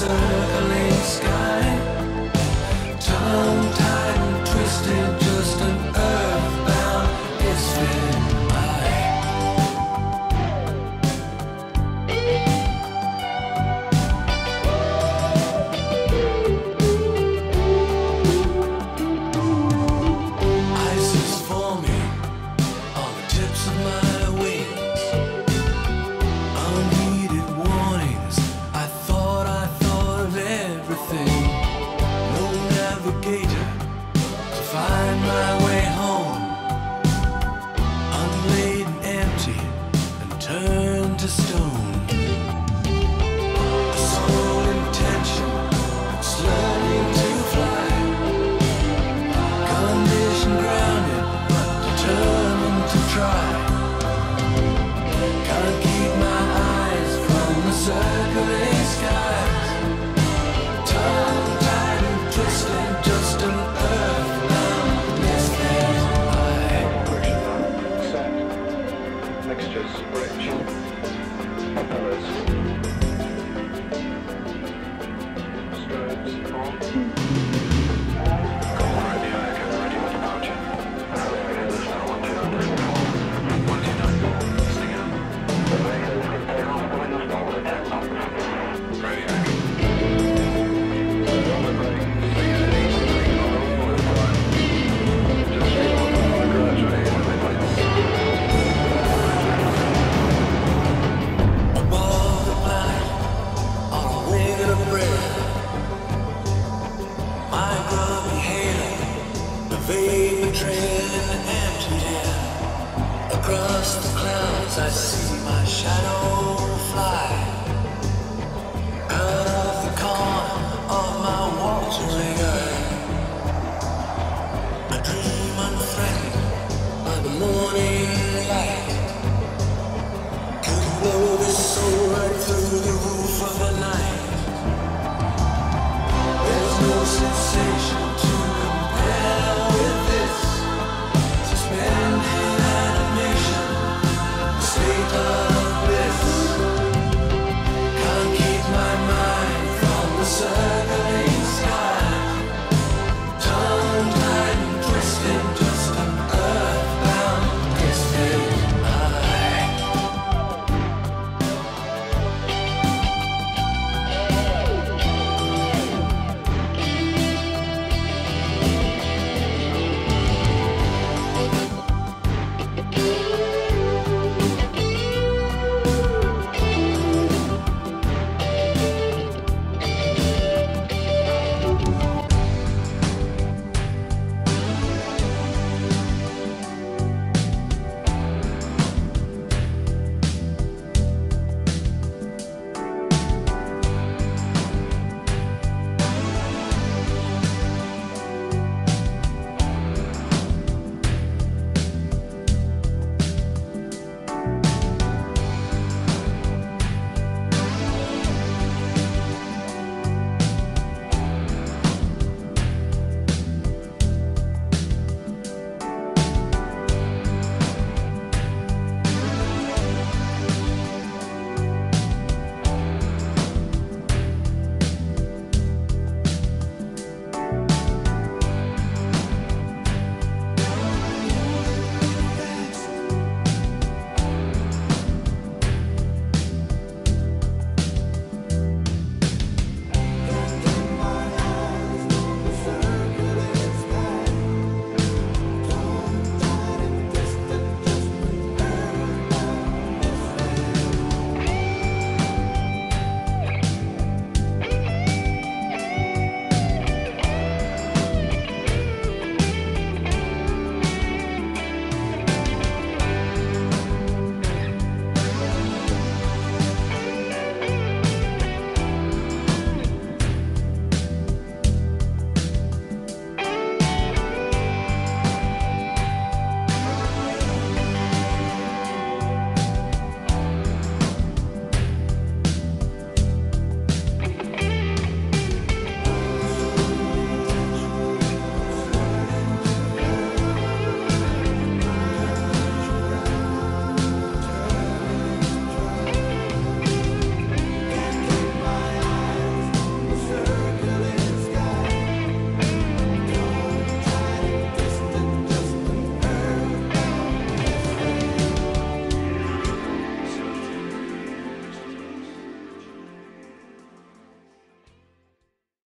circling sky, tongue-tied and twisted, just an earthbound misfit. Find my way home, unladen, empty, and turned to stone. A sole intention, it's learning to fly. Condition grounded, but determined to try. Can't keep my eyes from the circling skies. Tongue-tied and twisted, just an earth. Mixtures, rich, colours, strobes, on. Call radio, echo, ready for departure. Radio, there's no 1200. 129, listening out. Radio, for takeoff, windows, forward, attack knots. Radio, echo. On the brake, speed at easy, brake on the forward line. Just stay on the garage ready for the place. Vapor trail in the empty air. Across the clouds I see my shadow fly.